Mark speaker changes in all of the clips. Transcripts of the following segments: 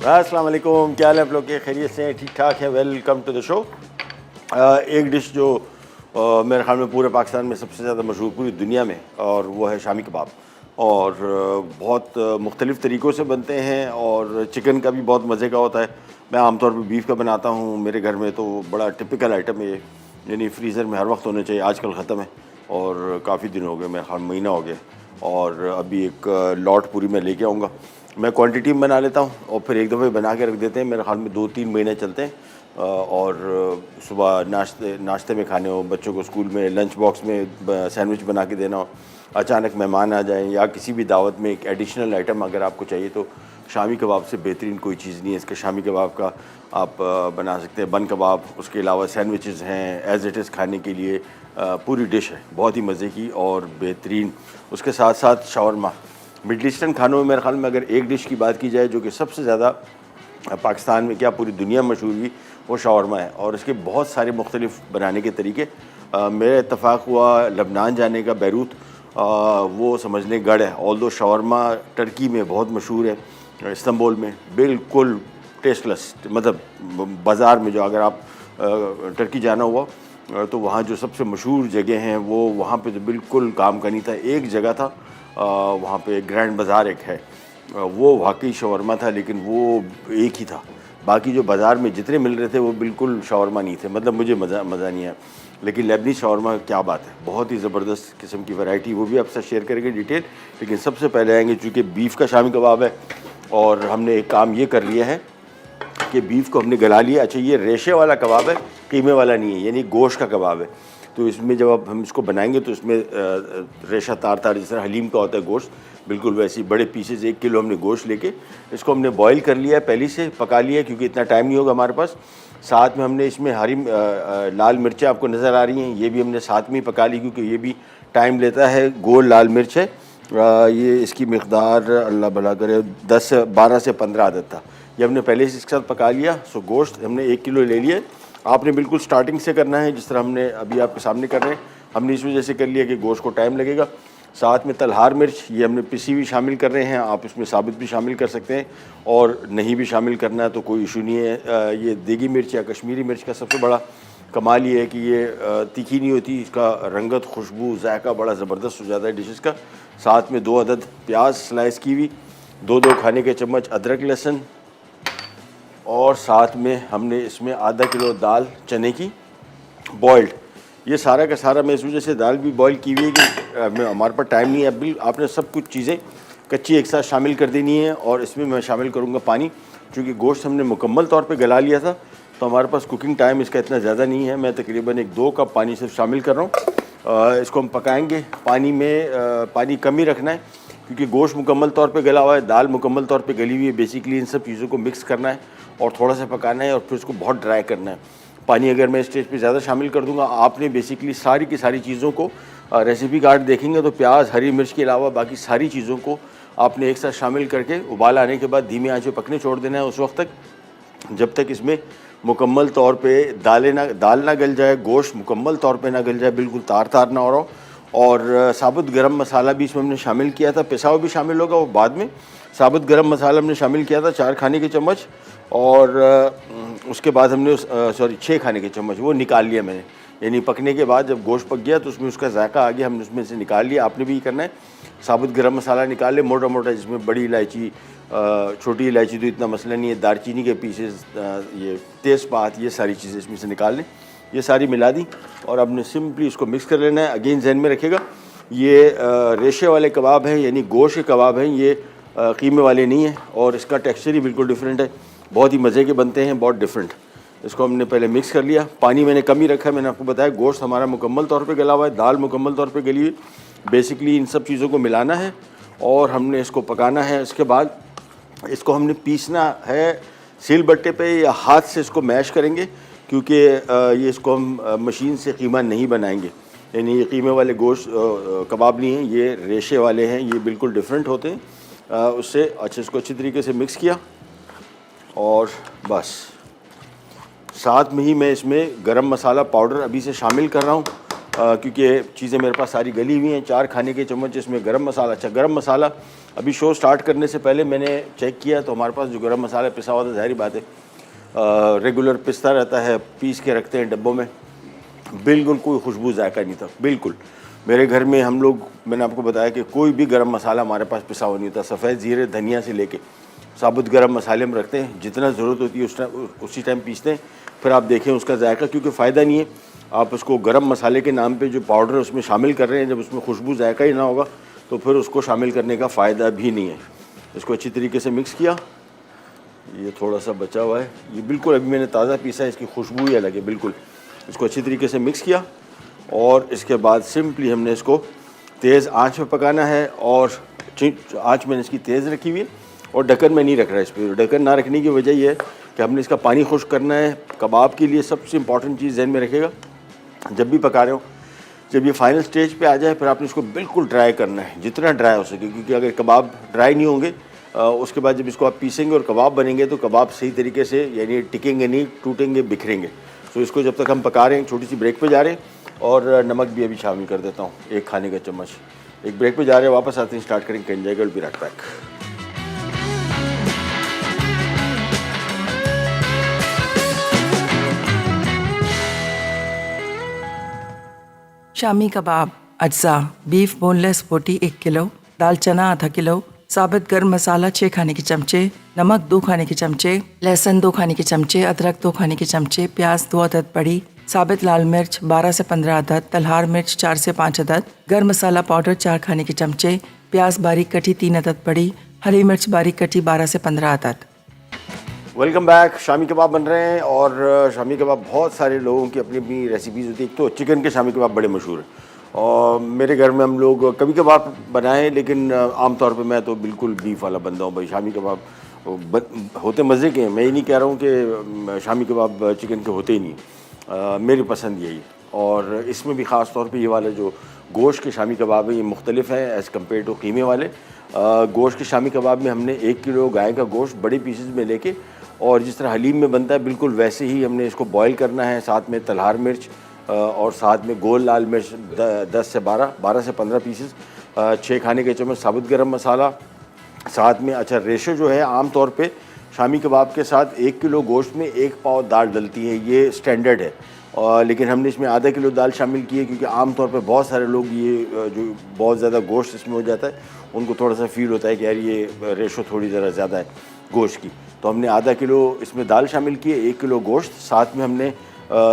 Speaker 1: अस्सलाम वालेकुम, क्या हाल है आप लोग के? खैरियत से हैं? ठीक ठाक है? Welcome to the show. एक डिश जो मेरे ख्याल में पूरे पाकिस्तान में सबसे ज़्यादा मशहूर पूरी दुनिया में, और वो है शामी कबाब। और बहुत मुख्तलिफ़ तरीक़ों से बनते हैं और चिकन का भी बहुत मज़े का होता है। मैं आमतौर पर बीफ का बनाता हूँ मेरे घर में, तो बड़ा टिपिकल आइटम है ये, यानी फ्रीज़र में हर वक्त होना चाहिए। आजकल ख़त्म है और काफ़ी दिन हो गए, मेरे ख्याल महीना हो गया। और अभी एक लॉट पूरी मैं लेके आऊँगा। मैं क्वांटिटी में बना लेता हूँ और फिर एक दफ़े बना के रख देते हैं। मेरे ख्याल में 2-3 महीने चलते हैं। और सुबह नाश्ते में खाने हो, बच्चों को स्कूल में लंच बॉक्स में सैंडविच बना के देना हो, अचानक मेहमान आ जाएं, या किसी भी दावत में एक एडिशनल आइटम अगर आपको चाहिए, तो शामी कबाब से बेहतरीन कोई चीज़ नहीं है। इसका शामी कबाब का आप बना सकते हैं बन कबाब। उसके अलावा सैंडविचेज़ हैं एज़ इट इज़ खाने के लिए। पूरी डिश है बहुत ही मज़े की और बेहतरीन। उसके साथ साथ शावरमा। मिडल ईस्टर्न खानों में मेरे ख्याल में अगर एक डिश की बात की जाए जो कि सबसे ज़्यादा पाकिस्तान में क्या पूरी दुनिया में मशहूर हुई, वो शावरमा है। और इसके बहुत सारे मुख्तलिफ बनाने के तरीके। मेरा इत्तफ़ाक़ हुआ लबनान जाने का, बैरूत, वो समझ लें गढ़ है। ऑल्दो शावरमा टर्की में बहुत मशहूर है, इस्तांबुल में बिल्कुल टेस्टलेस। मतलब बाज़ार में जो, अगर आप टर्की जाना हुआ तो वहाँ जो सबसे मशहूर जगह हैं वो वहाँ पे तो बिल्कुल काम का नहीं था। एक जगह था वहाँ पे ग्रैंड बाज़ार एक है, वो वाकई शवरमा था, लेकिन वो एक ही था। बाकी जो बाज़ार में जितने मिल रहे थे वो बिल्कुल शवरमा नहीं थे। मतलब मुझे मज़ा नहीं आया। लेकिन लेबनी शवरमा क्या बात है, बहुत ही ज़बरदस्त किस्म की वैरायटी, वो भी आपसे शेयर करेंगे डिटेल। लेकिन सबसे पहले आएंगे, चूँकि बीफ का शामी कबाब है और हमने एक काम ये कर लिया है कि बीफ को हमने गला लिया। अच्छा, ये रेशे वाला कबाब है, कीमे वाला नहीं है, यानी गोश्त का कबाब है। तो इसमें जब अब हम इसको बनाएंगे तो इसमें रेशा तार तार, जिस तरह हलीम का होता है गोश्त, बिल्कुल वैसे बड़े पीसेज। 1 किलो हमने गोश्त लेके इसको हमने बॉईल कर लिया है, पहले से पका लिया है, क्योंकि इतना टाइम नहीं होगा हमारे पास। साथ में हमने इसमें हरी लाल मिर्चें आपको नज़र आ रही हैं, ये भी हमने साथ में ही पका ली, क्योंकि ये भी टाइम लेता है। गोल लाल मिर्च है, ये इसकी मकदार अल्लाह भला करे 12 से 15 आदत था। ये हमने पहले से इसके साथ पका लिया। सो गोश्त हमने 1 किलो ले लिया। आपने बिल्कुल स्टार्टिंग से करना है, जिस तरह हमने अभी आपके सामने कर रहे हैं। हमने इस वजह से कर लिया कि गोश्त को टाइम लगेगा। साथ में तलहार मिर्च, ये हमने पिसी भी शामिल कर रहे हैं। आप इसमें साबित भी शामिल कर सकते हैं, और नहीं भी शामिल करना है तो कोई इशू नहीं है। ये देगी मिर्च या कश्मीरी मिर्च का सबसे बड़ा कमाल ये है कि ये तीखी नहीं होती, इसका रंगत, खुशबू, जायका बड़ा ज़बरदस्त हो जाता है डिशेस का। साथ में 2 अदद प्याज स्लाइस की हुई, 2-2 खाने के चम्मच अदरक लहसुन, और साथ में हमने इसमें आधा किलो दाल चने की बॉइल्ड। ये सारा का सारा, मैं इस वजह से दाल भी बॉईल की हुई है कि हमारे पास टाइम नहीं है। अभी आपने सब कुछ चीज़ें कच्ची एक साथ शामिल कर देनी है। और इसमें मैं शामिल करूँगा पानी, क्योंकि गोश्त हमने मुकम्मल तौर पे गला लिया था, तो हमारे पास कुकिंग टाइम इसका इतना ज़्यादा नहीं है। मैं तकरीबन 1-2 कप पानी सिर्फ शामिल कर रहा हूँ। इसको हम पकाएँगे। पानी में पानी कम ही रखना है, क्योंकि गोश्त मुकम्मल तौर पे गला हुआ है, दाल मुकम्मल तौर पे गली हुई है। बेसिकली इन सब चीज़ों को मिक्स करना है और थोड़ा सा पकाना है, और फिर उसको बहुत ड्राई करना है। पानी अगर मैं स्टेज पे ज़्यादा शामिल कर दूंगा, आपने बेसिकली सारी की सारी चीज़ों को रेसिपी कार्ड देखेंगे तो प्याज, हरी मिर्च के अलावा बाकी सारी चीज़ों को आपने एक साथ शामिल करके उबाल आने के बाद धीमी आंच पे पकने छोड़ देना है उस वक्त तक, जब तक इसमें मुकम्मल तौर पे दाल ना गल जाए, गोश्त मुकम्मल तौर पे ना गल जाए, बिल्कुल तार तार ना हो रहा हो। और साबुत गरम मसाला भी इसमें हमने शामिल किया था, पिसा हुआ भी शामिल होगा वो बाद में। साबुत गरम मसाला हमने शामिल किया था 4 खाने के चम्मच, और उसके बाद हमने 6 खाने के चम्मच वो निकाल लिया मैंने। यानी पकने के बाद जब गोश्त पक गया तो उसमें उसका जायका आ गया, हमने उसमें से निकाल लिया। आपने भी करना है, साबुत गरम मसाला निकाल ले मोटा मोटा, जिसमें बड़ी इलायची, छोटी इलायची तो इतना मसला नहीं है, दारचीनी के पीसेस, ये तेज़पात, ये सारी चीज़ें इसमें से निकाल लें। ये सारी मिला दी और आपने सिंपली इसको मिक्स कर लेना है। अगेन जहन में रखेगा, ये रेशे वाले कबाब हैं, यानी गोश्त के कबाब हैं, ये कीमे वाले नहीं हैं। और इसका टेक्सचर ही बिल्कुल डिफरेंट है, बहुत ही मज़े के बनते हैं, बहुत डिफरेंट। इसको हमने पहले मिक्स कर लिया। पानी मैंने कम ही रखा है, मैंने आपको बताया। गोश्त हमारा मुकम्मल तौर पे गला हुआ है, दाल मुकम्मल तौर पे गली हुई। बेसिकली इन सब चीज़ों को मिलाना है और हमने इसको पकाना है। इसके बाद इसको हमने पीसना है सील बट्टे पे, या हाथ से इसको मैश करेंगे, क्योंकि ये इसको हम मशीन से कीमा नहीं बनाएंगे। यानी ये कीमे वाले गोश्त कबाब नहीं हैं, ये रेशे वाले हैं, ये बिल्कुल डिफरेंट होते हैं। उससे अच्छा इसको अच्छी तरीके से मिक्स किया, और बस साथ में ही मैं इसमें गरम मसाला पाउडर अभी से शामिल कर रहा हूँ। क्योंकि चीज़ें मेरे पास सारी गली हुई हैं। 4 खाने के चम्मच इसमें गरम मसाला। अच्छा, गरम मसाला अभी शो स्टार्ट करने से पहले मैंने चेक किया तो हमारे पास जो गरम मसाला पिसा हुआ था, ज़ाहिर बात है रेगुलर पिसता रहता है, पीस के रखते हैं डब्बों में, बिल्कुल कोई खुशबू जायका नहीं था बिल्कुल। मेरे घर में हम लोग, मैंने आपको बताया कि कोई भी गरम मसाला हमारे पास पिसा हुआ नहीं होता। सफ़ेद ज़ीरे धनिया से लेके साबुत गरम मसाले हम रखते हैं, जितना ज़रूरत होती है उसी टाइम पीसते हैं। फिर आप देखें उसका जायका, क्योंकि फ़ायदा नहीं है आप उसको गरम मसाले के नाम पे जो पाउडर उसमें शामिल कर रहे हैं, जब उसमें खुशबू जायका ही ना होगा तो फिर उसको शामिल करने का फ़ायदा भी नहीं है। इसको अच्छी तरीके से मिक्स किया। ये थोड़ा सा बचा हुआ है, ये बिल्कुल अभी मैंने ताज़ा पीसा है, इसकी खुशबू ही अलग है बिल्कुल। इसको अच्छी तरीके से मिक्स किया और इसके बाद सिंपली हमने इसको तेज़ आंच पे पकाना है। और आंच मैंने इसकी तेज़ रखी हुई है और ढक्कन में नहीं रख रहा है। इस पर ढक्कन ना रखने की वजह यह है कि हमने इसका पानी खुश्क करना है। कबाब के लिए सबसे इंपॉर्टेंट चीज़ ज़हन में रखेगा, जब भी पका रहे हो, जब ये फाइनल स्टेज पे आ जाए फिर आपने इसको बिल्कुल ड्राई करना है, जितना ड्राई हो सके, क्योंकि अगर कबाब ड्राई नहीं होंगे उसके बाद जब इसको आप पीसेंगे और कबाब बनेंगे तो कबाब सही तरीके से यानी टिकेंगे नहीं, टूटेंगे, बिखरेंगे। तो इसको जब तक हम पका रहे हैं, छोटी सी ब्रेक पे जा रहे हैं और नमक भी अभी शामिल कर देता हूँ, 1 खाने का चम्मच। एक ब्रेक पे जा रहे हैं, वापस आते हैं, स्टार्ट करेंगे। कैन जाएगा, will be right back.
Speaker 2: Shami kabab अज्जा, बीफ बोनलेस बोटी 1 किलो, दाल चना आधा किलो, साबित गर्म मसाला 6 खाने के चमचे, नमक 2 खाने के चमचे, लहसुन 2 खाने के चमचे, अदरक 2 खाने के चमचे, प्याज 2 अदद बड़ी, साबित लाल मिर्च 12 से 15 अदद, तलहार मिर्च 4 से 5 अदद, गर्म मसाला पाउडर 4 खाने के चमचे, प्याज बारीक कटी 3 अदद बड़ी, हरी मिर्च बारीक कटी 12 से 15 अदद।
Speaker 1: Welcome back. शामी कबाब बन रहे हैं और शामी कबाब बहुत सारे लोगों की अपनी अपनी रेसिपीज़ होती है। एक तो चिकन के शामी कबाब बड़े मशहूर हैं और मेरे घर में हम लोग कभी कबाब बनाएं, लेकिन आमतौर पे मैं तो बिल्कुल बीफ वाला बंदा हूँ भाई। शामी कबाब होते मज़े के हैं, मैं ये नहीं कह रहा हूँ कि शामी कबाब चिकन के होते ही नहीं, मेरी पसंद यही है। और इसमें भी ख़ास तौर पे ये वाले जो गोश्त के शामी कबाब हैं ये मुख्तलिफ हैं एज़ कम्पेयर टू कीमे वाले। गोश्त के शामी कबाब में हमने 1 किलो गाय का गोश्त बड़े पीसेस में लेके और जिस तरह हलीम में बनता है बिल्कुल वैसे ही हमने इसको बॉईल करना है। साथ में तलहार मिर्च और साथ में गोल लाल मिर्च 10 से 12 से 15 पीसेस, 6 खाने के चम्मच साबुत गरम मसाला साथ में। अच्छा, रेशो जो है आम तौर पे शामी कबाब के साथ 1 किलो गोश्त में 1 पाव दाल डलती है, ये स्टैंडर्ड है। लेकिन हमने इसमें आधा किलो दाल शामिल की है क्योंकि आम तौर पे बहुत सारे लोग ये जो बहुत ज़्यादा गोश्त इसमें हो जाता है उनको थोड़ा सा फील होता है कि यार ये रेशो थोड़ी ज़रा ज़्यादा है गोश्त की, तो हमने आधा किलो इसमें दाल शामिल की है, 1 किलो गोश्त। साथ में हमने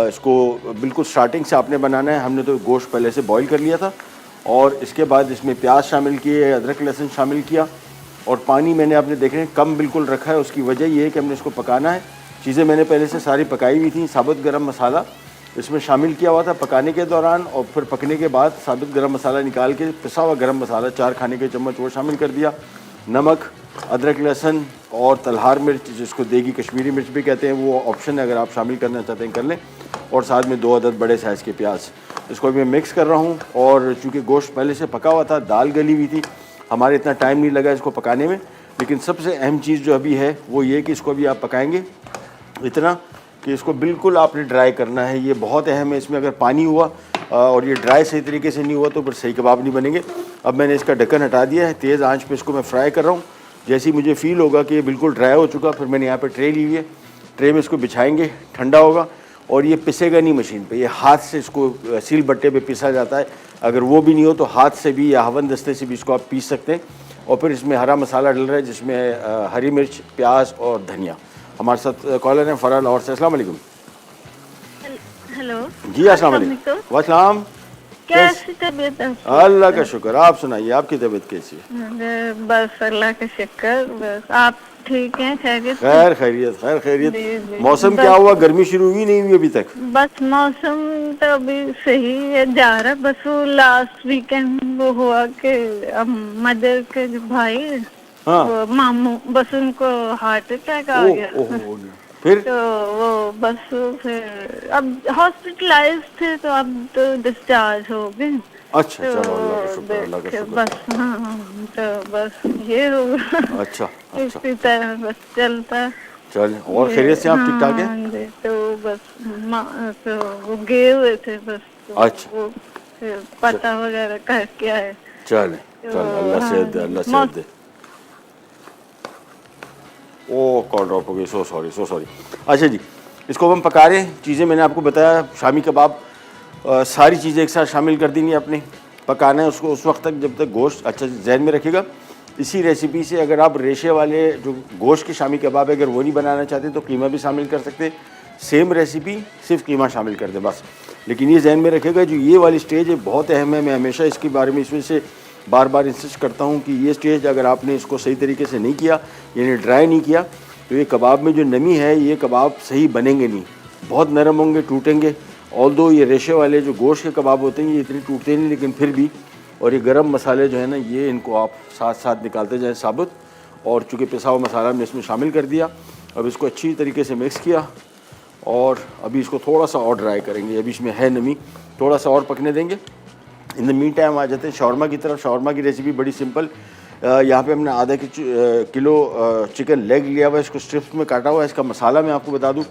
Speaker 1: इसको बिल्कुल स्टार्टिंग से आपने बनाना है, हमने तो गोश्त पहले से बॉईल कर लिया था और इसके बाद इसमें प्याज शामिल किए, अदरक लहसुन शामिल किया और पानी मैंने आपने देखे कम बिल्कुल रखा है। उसकी वजह ये है कि हमने इसको पकाना है। चीज़ें मैंने पहले से सारी पकाई हुई थी। साबुत गरम मसाला इसमें शामिल किया हुआ था पकाने के दौरान और फिर पकने के बाद साबुत गरम मसाला निकाल के पिसा हुआ गरम मसाला 4 खाने के चम्मच वो शामिल कर दिया। नमक, अदरक लहसुन और तलहार मिर्च जिसको देगी कश्मीरी मिर्च भी कहते हैं, वो ऑप्शन है, अगर आप शामिल करना चाहते हैं कर लें। और साथ में 2 अदद बड़े साइज़ के प्याज। इसको अभी मैं मिक्स कर रहा हूँ और चूँकि गोश्त पहले से पका हुआ था, दाल गली हुई थी, हमारे इतना टाइम नहीं लगा इसको पकाने में। लेकिन सबसे अहम चीज़ जो अभी है वो ये कि इसको अभी आप पकाएंगे इतना कि इसको बिल्कुल आपने ड्राई करना है। ये बहुत अहम है। इसमें अगर पानी हुआ और ये ड्राई सही तरीके से नहीं हुआ तो फिर सही कबाब नहीं बनेंगे। अब मैंने इसका ढक्कन हटा दिया है, तेज़ आंच पे इसको मैं फ्राई कर रहा हूँ। जैसे ही मुझे फ़ील होगा कि ये बिल्कुल ड्राई हो चुका, फिर मैंने यहाँ पे ट्रे ली हुई है, ट्रे में इसको बिछाएंगे, ठंडा होगा और ये पिसेगा नहीं मशीन पे, ये हाथ से इसको सील बट्टे पे पिसा जाता है। अगर वो भी नहीं हो तो हाथ से भी या हवन दस्ते से भी इसको आप पीस सकते हैं। और फिर इसमें हरा मसाला डल रहा है जिसमें हरी मिर्च, प्याज और धनिया। हमारे साथ कॉलर हैं फरा लाहौर से। अस्सलाम वालेकुम।
Speaker 3: हेलो
Speaker 2: जी अस्सलाम वालेकुम। वालेकुम।
Speaker 3: कैसी तबीयत है?
Speaker 1: अल्लाह का शुक्र। आप सुनाइए, आपकी तबीयत कैसी है?
Speaker 3: बस अल्लाह का शुक्र। बस आप ठीक हैं? खैरियत?
Speaker 1: खैर खैरियत, खैर
Speaker 3: जी,
Speaker 1: खैरियत।
Speaker 3: जी।
Speaker 1: मौसम क्या हुआ? गर्मी शुरू हुई नहीं हुई अभी तक?
Speaker 3: बस मौसम तो अभी सही है, जा रहा। बस वो लास्ट वीकेंड वो हुआ कि मदर के जो भाई हैं,
Speaker 1: हाँ।
Speaker 3: वो मामू, बस उनको हार्ट अटैक आ गया।
Speaker 1: फिर
Speaker 3: तो वो बस फिर अब हॉस्पिटलाइज थे, तो अब तो डिस्चार्ज हो गए।
Speaker 1: अच्छा, चलो अल्लाह का शुक्र, अल्लाह का शुक्र।
Speaker 3: बस हाँ, तो बस ये होगा।
Speaker 1: अच्छा अच्छा,
Speaker 3: इसी तरह बस चलता है।
Speaker 1: चल और खैरियत से आप ठीक ठाक हैं?
Speaker 3: हाँ जी, तो बस तो वो गए हुए थे बस। तो
Speaker 1: अच्छा।
Speaker 3: वो फिर पता वगैरह कर क्या है।
Speaker 1: चले चल, अल्लाह सेहत दे, अल्लाह सेहत दे। ओ कॉल ड्रॉप हो गई, सो सॉरी। अच्छा जी, इसको हम पका रहे हैं। चीज़ें मैंने आपको बताया, शामी कबाब सारी चीज़ें एक साथ शामिल कर देंगी आपने। पकाना है उसको उस वक्त तक जब तक गोश्त, अच्छा जहन में रखिएगा, इसी रेसिपी से अगर आप रेशे वाले जो गोश्त के शामी कबाब है अगर वो नहीं बनाना चाहते तो कीमा भी शामिल कर सकते हैं। सेम रेसिपी, सिर्फ कीमा शामिल कर दें बस। लेकिन ये जहन में रखिएगा, जो ये वाली स्टेज है बहुत अहम है। मैं हमेशा इसके बारे में इसमें से बार बार इंसिस्ट करता हूँ कि ये स्टेज अगर आपने इसको सही तरीके से नहीं किया, यानी ड्राई नहीं किया, तो ये कबाब में जो नमी है ये कबाब सही बनेंगे नहीं, बहुत नरम होंगे, टूटेंगे। ऑल्दो ये रेशे वाले जो गोश्त के कबाब होते हैं ये इतने टूटते नहीं, लेकिन फिर भी, और ये गरम मसाले जो है ना ये इनको आप साथ साथ निकालते जाएं साबुत। और चूँकि पिसा हुआ मसाला हमने इसमें शामिल कर दिया, अब इसको अच्छी तरीके से मिक्स किया और अभी इसको थोड़ा सा और ड्राई करेंगे। अभी इसमें है नमी, थोड़ा सा और पकने देंगे। इन द मीन टाइम आ जाते हैं शौरमा की तरफ। शौरमा की रेसिपी बड़ी सिंपल। यहाँ पे हमने आधा किलो चिकन लेग लिया हुआ है, इसको स्ट्रिप्स में काटा हुआ है। इसका मसाला मैं आपको बता दूँ,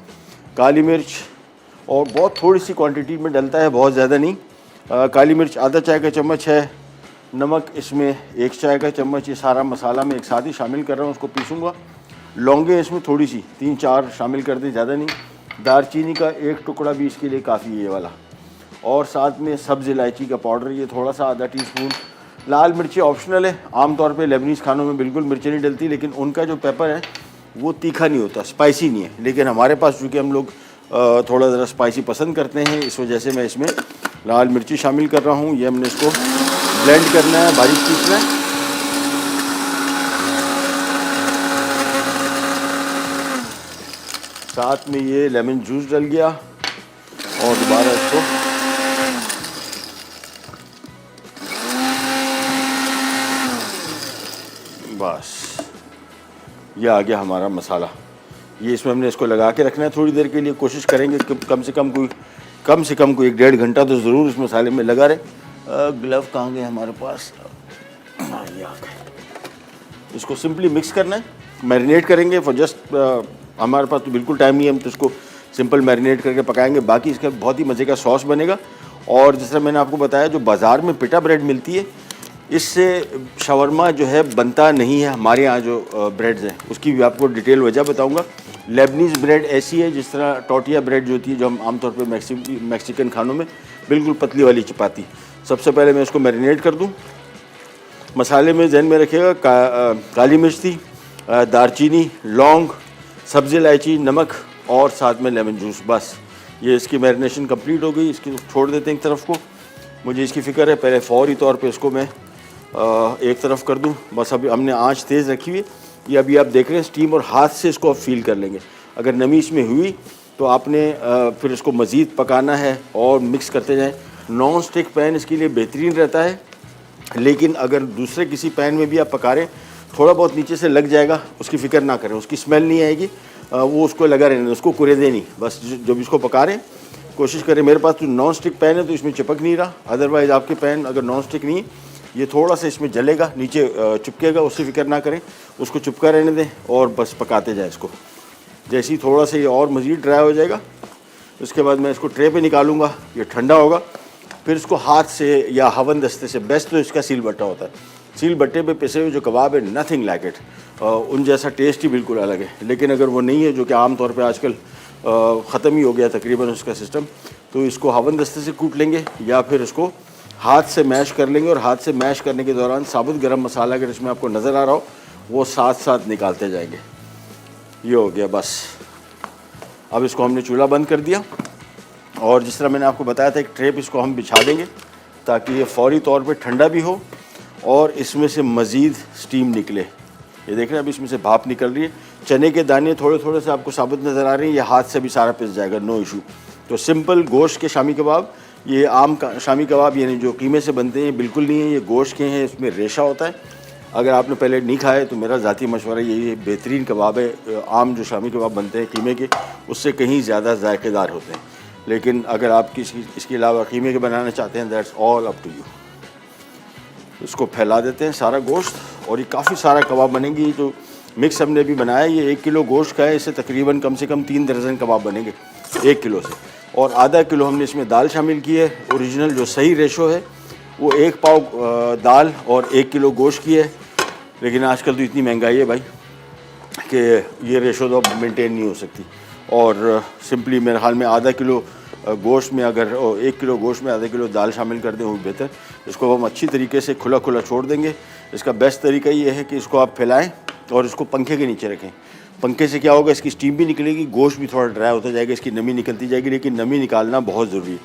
Speaker 1: काली मिर्च और बहुत थोड़ी सी क्वांटिटी में डलता है, बहुत ज़्यादा नहीं। काली मिर्च आधा चाय का चम्मच है, नमक इसमें 1 चाय का चम्मच। ये सारा मसाला मैं एक साथ ही शामिल कर रहा हूँ, उसको पीसूँगा। लौंगे इसमें थोड़ी सी 3-4 शामिल कर दें, ज़्यादा नहीं। दालचीनी का 1 टुकड़ा भी इसके लिए काफ़ी है ये वाला। और साथ में सब्ज़ इलायची का पाउडर, ये थोड़ा सा आधा टीस्पून। लाल मिर्ची ऑप्शनल है, आमतौर पे लेबनीज़ खानों में बिल्कुल मिर्ची नहीं डलती, लेकिन उनका जो पेपर है वो तीखा नहीं होता, स्पाइसी नहीं है। लेकिन हमारे पास चूँकि हम लोग थोड़ा ज़रा स्पाइसी पसंद करते हैं, इस वजह से मैं इसमें लाल मिर्ची शामिल कर रहा हूँ। ये हमने इसको ब्लेंड करना है, बारीक पीसना है। साथ में ये लेमन जूस डल गया और दोबारा इसको बस, ये आ गया हमारा मसाला। ये इसमें हमने इसको लगा के रखना है थोड़ी देर के लिए। कोशिश करेंगे कि कम से कम कोई 1-1.5 घंटा तो ज़रूर इस मसाले में लगा रहे। ग्लव कहाँ गए हमारे पास? ये आ गए। इसको सिंपली मिक्स करना है, मैरिनेट करेंगे फॉर जस्ट, हमारे पास तो बिल्कुल टाइम नहीं है, हम तो इसको सिंपल मैरिनेट करके पकाएंगे। बाकी इसका बहुत ही मज़े का सॉस बनेगा। और जिस तरह मैंने आपको बताया, जो बाज़ार में पिटा ब्रेड मिलती है, इससे शवरमा जो है बनता नहीं है। हमारे यहाँ जो ब्रेड्स हैं उसकी भी आपको डिटेल वजह बताऊँगा। लेबनीज़ ब्रेड ऐसी है जिस तरह टोटिया ब्रेड जो होती है, जो हम आमतौर पर मैक्सिकन खानों में, बिल्कुल पतली वाली चपाती। सबसे पहले मैं इसको मैरिनेट कर दूँ। मसाले में जहन में रखिएगा, काली मिर्च थी, दालचीनी, लौंग, सब्ज़ इलायची, नमक और साथ में लेमन जूस। बस ये इसकी मैरिनेशन कंप्लीट हो गई। इसकी छोड़ देते हैं एक तरफ को। मुझे इसकी फ़िक्र है, पहले फ़ौरी तौर पे इसको मैं एक तरफ कर दूं। बस अभी हमने आंच तेज़ रखी हुई है। ये अभी आप देख रहे हैं स्टीम, और हाथ से इसको आप फील कर लेंगे। अगर नमी इसमें हुई तो आपने फिर इसको मज़ीद पकाना है और मिक्स करते जाएँ। नॉन स्टिक पैन इसके लिए बेहतरीन रहता है, लेकिन अगर दूसरे किसी पैन में भी आप पका रहे हैं, थोड़ा बहुत नीचे से लग जाएगा, उसकी फ़िक्र ना करें, उसकी स्मेल नहीं आएगी, वो उसको लगा रहने, उसको कुरेदे नहीं। बस जब इसको पका रहे हैं कोशिश करें। मेरे पास तो नॉन स्टिक पैन है तो इसमें चिपक नहीं रहा, अदरवाइज़ आपके पैन अगर नॉन स्टिक नहीं है, ये थोड़ा सा इसमें जलेगा, नीचे चिपकेगा, उसकी फ़िक्र ना करें, उसको चिपका रहने दें और बस पकाते जाएँ इसको। जैसे ही थोड़ा सा ये और मज़ीद ड्राई हो जाएगा, उसके बाद मैं इसको ट्रे पे निकालूंगा, ये ठंडा होगा, फिर इसको हाथ से या हवन दस्ते से, बेस्ट तो इसका सील बट्टा होता है, सील बट्टे पे पिसे हुए जो कबाब है, नथिंग लाइक इट, उन जैसा टेस्ट ही बिल्कुल अलग है। लेकिन अगर वो नहीं है, जो कि आम तौर पे आजकल ख़त्म ही हो गया तकरीबन उसका सिस्टम, तो इसको हवन दस्ते से कूट लेंगे या फिर इसको हाथ से मैश कर लेंगे। और हाथ से मैश करने के दौरान साबुत गरम मसाला अगर इसमें आपको नज़र आ रहा हो, वो साथ साथ निकालते जाएंगे। ये हो गया बस। अब इसको हमने चूल्हा बंद कर दिया और जिस तरह मैंने आपको बताया था, एक ट्रे पे इसको हम बिछा देंगे ताकि ये फौरी तौर पे ठंडा भी हो और इसमें से मज़ीद स्टीम निकले। ये देख रहे हैं, अभी इसमें से भाप निकल रही है। चने के दाने थोड़े थोड़े से आपको साबुत नज़र आ रहे हैं, ये हाथ से भी सारा पिस जाएगा, नो इशू। तो सिंपल गोश्त के शामी कबाब, ये आम का शामी कबाब यानी जो कीमे से बनते हैं, बिल्कुल नहीं है, ये गोश्त के हैं, इसमें रेशा होता है। अगर आपने पहले नहीं खाए तो मेरा ज़ाती मशवरा यही है, बेहतरीन कबाब है। आम जो शामी कबाब बनते हैं कीमे के, उससे कहीं ज़्यादा जायकेदार होते हैं। लेकिन अगर आप इसके अलावा कीमे के बनाना चाहते हैं, that's all up to you. इसको फैला देते हैं सारा गोश्त, और ये काफ़ी सारा कबाब बनेंगी। जो मिक्स हमने अभी बनाया, ये 1 किलो गोश्त का है, इससे तकरीबन कम से कम 3 दर्जन कबाब बनेंगे 1 किलो से। और आधा किलो हमने इसमें दाल शामिल की है। ओरिजिनल जो सही रेशो है वो 1 पाव दाल और 1 किलो गोश्त की है, लेकिन आजकल तो इतनी महंगाई है भाई कि ये रेशो तो अब मेंटेन नहीं हो सकती। और सिंपली मेरे ख्याल में आधा किलो गोश्त में अगर 1 किलो गोश्त में आधा किलो दाल शामिल कर दें वो बेहतर। इसको हम अच्छी तरीके से खुला खुला छोड़ देंगे। इसका बेस्ट तरीका ये है कि इसको आप फैलाएं और इसको पंखे के नीचे रखें। पंखे से क्या होगा, इसकी स्टीम भी निकलेगी, गोश्त भी थोड़ा ड्राई होता जाएगा, इसकी नमी निकलती जाएगी, लेकिन नमी निकालना बहुत ज़रूरी है।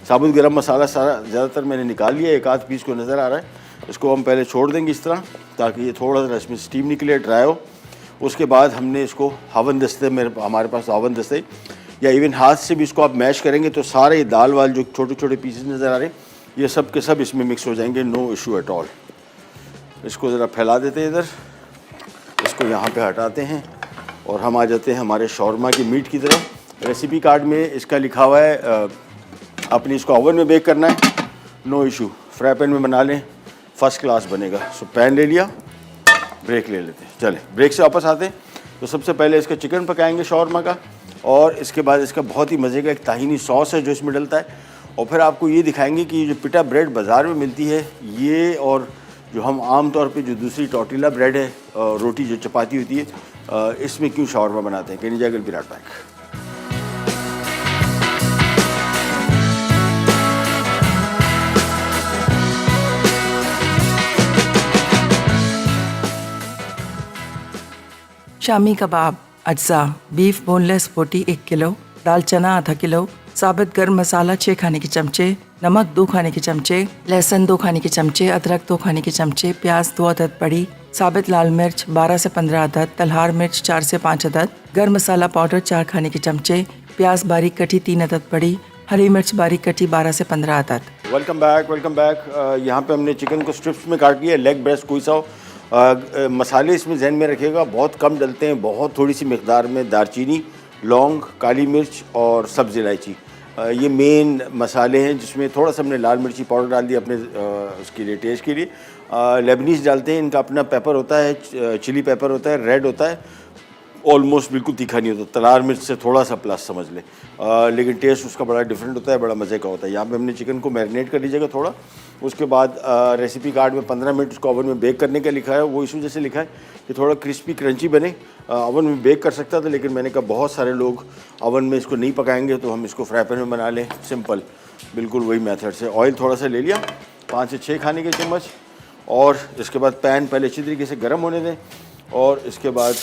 Speaker 1: साबुत गरम मसाला सारा ज़्यादातर मैंने निकाल लिया, एक आध पीस को नज़र आ रहा है। इसको हम पहले छोड़ देंगे इस तरह ताकि ये थोड़ा सा इसमें स्टीम निकले, ड्राई हो। उसके बाद हमने इसको हवन दस्ते, हमारे पास हवन दस्ते या इवन हाथ से भी इसको आप मैश करेंगे तो सारे दाल वाल जो छोटे छोटे पीसेस नज़र आ रहे हैं ये सब के सब इसमें मिक्स हो जाएंगे, नो इशू एट ऑल। इसको ज़रा फैला देते हैं इधर, इसको यहाँ पे हटाते हैं और हम आ जाते हैं हमारे शौरमा की मीट की तरफ। रेसिपी कार्ड में इसका लिखा हुआ है अपनी इसको ओवन में बेक करना है, नो इशू। फ्राई पैन में बना लें, फर्स्ट क्लास बनेगा। सो पैन ले लिया, ब्रेक ले लेते हैं। चले ब्रेक से वापस आते हैं। तो सबसे पहले इसका चिकन पकाएंगे शौरमा का, और इसके बाद इसका बहुत ही मज़े का एक ताहीनी सॉस है जो इसमें डलता है। और फिर आपको ये दिखाएंगे कि जो पिटा ब्रेड बाज़ार में मिलती है ये, और जो हम आम तौर पे जो दूसरी टॉर्टिला ब्रेड है, रोटी जो चपाती होती है, इसमें क्यों शौरमा बनाते हैं। Can you will be right back.
Speaker 2: Shami kabab, अज्जा, बीफ बोनलेस बोटी 1 किलो, दाल चना आधा किलो, साबित गर्म मसाला 6 खाने के चमचे, नमक 2 खाने के चमचे, लहसुन 2 खाने के चमचे, अदरक 2 खाने के चमचे, प्याज 2 अदद बड़ी, साबित लाल मिर्च 12 से 15 अदद, तलहार मिर्च 4 से 5 अदद, गर्म मसाला पाउडर 4 खाने के चमचे, प्याज बारीक कटी 3 अदद बड़ी, हरी मिर्च बारीक कटी 12 से 15 अदद।
Speaker 1: Welcome back, welcome back. यहाँ पे हमने चिकन को स्ट्रिप्स में काट लिया, लेग ब्रेस्ट कोई सा हो। मसाले इसमें जहन में रखिएगा बहुत कम डलते हैं, बहुत थोड़ी सी मकदार में दालचीनी, लौंग, काली मिर्च और सब्ज़ इलायची, ये मेन मसाले हैं। जिसमें थोड़ा सा हमने लाल मिर्ची पाउडर डाल दिया अपने उसके लिए, टेस्ट के लिए। लेबनीज़ डालते हैं, इनका अपना पेपर होता है, चिली पेपर होता है, रेड होता है, ऑलमोस्ट बिल्कुल तीखा नहीं होता, तलार मिर्च से थोड़ा सा प्लस समझ लें, लेकिन टेस्ट उसका बड़ा डिफरेंट होता है, बड़ा मज़े का होता है। यहाँ पे हमने चिकन को मैरिनेट कर लीजिएगा थोड़ा। उसके बाद रेसिपी कार्ड में 15 मिनट उसको ओवन में बेक करने का लिखा है। वो इस वजह से लिखा है कि थोड़ा क्रिस्पी क्रंची बने। ओवन में बेक कर सकता था, लेकिन मैंने कहा बहुत सारे लोग ओवन में इसको नहीं पकाएंगे तो हम इसको फ्राई पैन में बना लें, सिंपल बिल्कुल वही मेथड से। ऑयल थोड़ा सा ले लिया, 5 से 6 खाने के चम्मच, और इसके बाद पैन पहले अच्छी तरीके से गर्म होने दें। और इसके बाद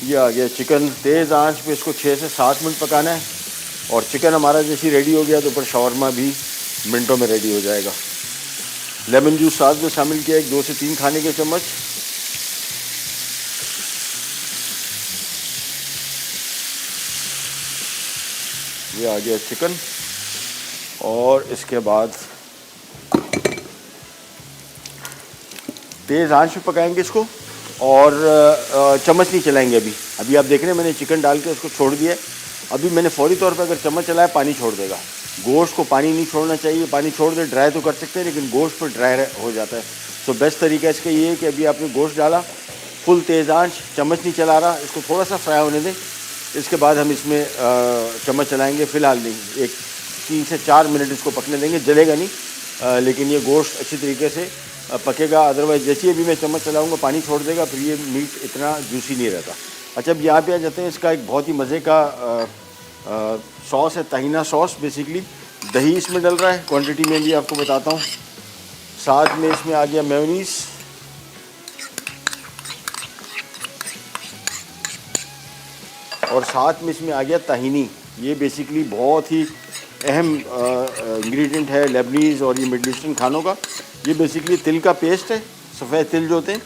Speaker 1: ये आ गया चिकन, तेज़ आंच पे इसको 6 से 7 मिनट पकाना है। और चिकन हमारा जैसे रेडी हो गया तो ऊपर शौरमा भी मिनटों में रेडी हो जाएगा। लेमन जूस साथ में शामिल किया, 2 से 3 खाने के चम्मच। ये आ गया चिकन, और इसके बाद तेज़ आंच पे पकाएंगे इसको, और चम्मच नहीं चलाएंगे अभी आप देख रहे हैं मैंने चिकन डाल के उसको छोड़ दिया है। अभी मैंने फौरी तौर पे अगर चम्मच चलाया पानी छोड़ देगा। गोश्त को पानी नहीं छोड़ना चाहिए, पानी छोड़ दे ड्राई तो कर सकते हैं, लेकिन गोश्त पर ड्राई हो जाता है। तो बेस्ट तरीका इसका ये है कि अभी आपने गोश्त डाला, फुल तेज़ आंच, चम्मच नहीं चला रहा, इसको थोड़ा सा फ्राई होने दें। इसके बाद हम इसमें चम्मच चलाएँगे, फ़िलहाल नहीं, एक 3 से 4 मिनट इसको पकने देंगे, जलेगा नहीं, लेकिन ये गोश्त अच्छी तरीके से पकेगा। अदरवाइज़ जैसे ही अभी मैं चम्मच चलाऊँगा पानी छोड़ देगा, फिर ये मीट इतना जूसी नहीं रहता। अच्छा, अब यहाँ पे आ जाते हैं, इसका एक बहुत ही मज़े का सॉस है, ताहिना सॉस। बेसिकली दही इसमें डल रहा है, क्वांटिटी में भी आपको बताता हूँ। साथ में इसमें आ गया मेयोनीज़, और साथ में इसमें आ गया ताहिनी। ये बेसिकली बहुत ही अहम इंग्रेडिएंट है लेबनीज़ और ये मिडल ईस्टर्न खानों का। ये बेसिकली तिल का पेस्ट है, सफ़ेद तिल जो होते हैं,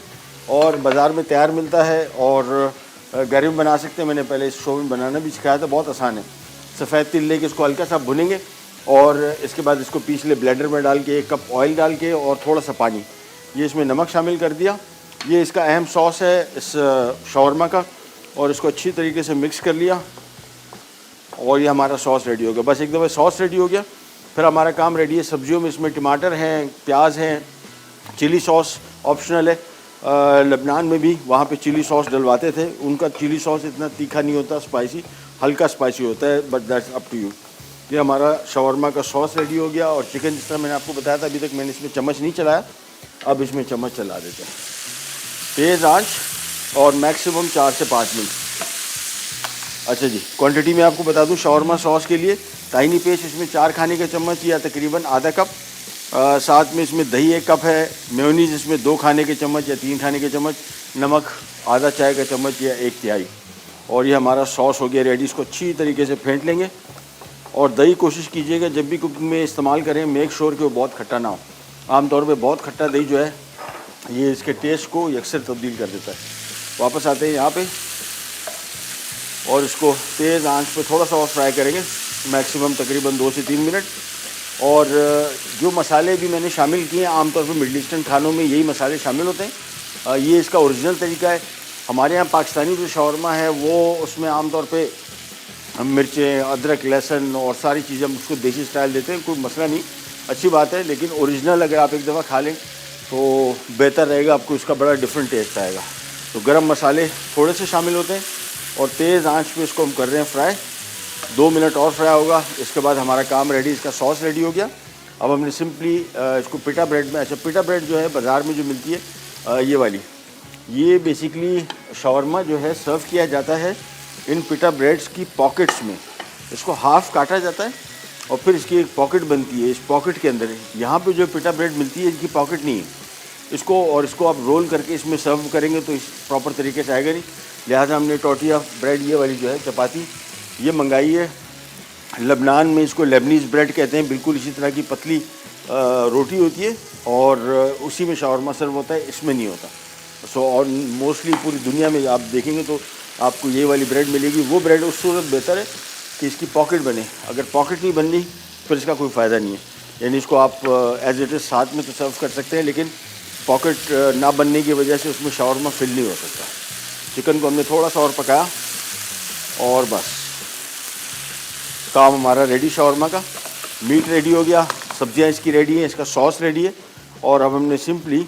Speaker 1: और बाज़ार में तैयार मिलता है, और घर में बना सकते हैं। मैंने पहले इस शो में बनाना भी सिखाया था, बहुत आसान है। सफ़ेद तिल लेके इसको हल्का सा भुनेंगे, और इसके बाद इसको पीस ले ब्लेंडर में डाल के, 1 कप ऑयल डाल के और थोड़ा सा पानी, ये इसमें नमक शामिल कर दिया। ये इसका अहम सॉस है इस शौरमा का, और इसको अच्छी तरीके से मिक्स कर लिया, और ये हमारा सॉस रेडी हो गया। बस एक दफ़ा सॉस रेडी हो गया, फिर हमारा काम रेडी है। सब्जियों में इसमें टमाटर हैं, प्याज हैं, चिली सॉस ऑप्शनल है। लेबनान में भी वहाँ पे चिली सॉस डलवाते थे, उनका चिली सॉस इतना तीखा नहीं होता, स्पाइसी, हल्का स्पाइसी होता है, but that's up to you. ये हमारा शवरमा का सॉस रेडी हो गया। और चिकन जिस तरह मैंने आपको बताया था, अभी तक मैंने इसमें चम्मच नहीं चलाया, अब इसमें चम्मच चला देते हैं। तेज़ आंच और मैक्सिमम 4 से 5 मिनट। अच्छा जी, क्वांटिटी में आपको बता दूं, शवरमा सॉस के लिए ताहिनी पेस्ट इसमें 4 खाने के चम्मच या तकरीबन आधा कप, साथ में इसमें दही 1 कप है, मेयोनीज इसमें 2 खाने के चम्मच या 3 खाने के चम्मच, नमक आधा चाय का चम्मच या 1 तिहाई। और ये हमारा सॉस हो गया रेडी। इसको अच्छी तरीके से फेंट लेंगे। और दही कोशिश कीजिएगा जब भी कुकिंग में इस्तेमाल करें, मेक श्योर कि वो बहुत खट्टा ना हो। आमतौर पे बहुत खट्टा दही जो है ये इसके टेस्ट को यकसर तब्दील कर देता है। वापस आते हैं यहाँ पे और इसको तेज़ आंच पे थोड़ा सा और फ्राई करेंगे, मैक्सिमम तकरीबन 2 से 3 मिनट। और जो मसाले भी मैंने शामिल किए हैं, आमतौर पर मिडल ईस्टर्न खानों में यही मसाले शामिल होते हैं। ये इसका ओरिजिनल तरीका है। हमारे यहाँ पाकिस्तानी जो शवरमा है वो उसमें आमतौर पे हम मिर्चें, अदरक, लहसुन और सारी चीज़ें हम उसको देसी स्टाइल देते हैं। कोई मसला नहीं, अच्छी बात है, लेकिन ओरिजिनल अगर आप एक दफ़ा खा लें तो बेहतर रहेगा, आपको इसका बड़ा डिफरेंट टेस्ट आएगा। तो गरम मसाले थोड़े से शामिल होते हैं और तेज़ आंच पे इसको हम कर रहे हैं फ्राई। 2 मिनट और फ्राई होगा, इसके बाद हमारा काम रेडी। इसका सॉस रेडी हो गया। अब हमने सिंपली इसको पिटा ब्रेड में, अच्छा पिटा ब्रेड जो है बाज़ार में जो मिलती है ये वाली, ये बेसिकली शवरमा जो है सर्व किया जाता है इन पिटा ब्रेड्स की पॉकेट्स में। इसको हाफ़ काटा जाता है और फिर इसकी एक पॉकेट बनती है। इस पॉकेट के अंदर यहाँ पे जो पिटा ब्रेड मिलती है इनकी पॉकेट नहीं है इसको, और इसको आप रोल करके इसमें सर्व करेंगे तो इस प्रॉपर तरीके से आएगा नहीं। लिहाजा हमने टोटिया ब्रेड, ये वाली जो है चपाती, ये मंगाई है। लबनान में इसको लेबनीज़ ब्रेड कहते हैं। बिल्कुल इसी तरह की पतली रोटी होती है और उसी में शावरमा सर्व होता है, इसमें नहीं होता। सो और मोस्टली पूरी दुनिया में आप देखेंगे तो आपको ये वाली ब्रेड मिलेगी। वो ब्रेड उस सूरत बेहतर है कि इसकी पॉकेट बने। अगर पॉकेट नहीं बननी फिर इसका कोई फ़ायदा नहीं है। यानी इसको आप एज इट इज़ साथ में तो सर्व कर सकते हैं, लेकिन पॉकेट ना बनने की वजह से उसमें शावरमा फिल नहीं हो सकता। चिकन को हमने थोड़ा सा और पकाया और बस काम हमारा रेडी। शावरमा का मीट रेडी हो गया, सब्जियां इसकी रेडी हैं, इसका सॉस रेडी है। और अब हमने सिंपली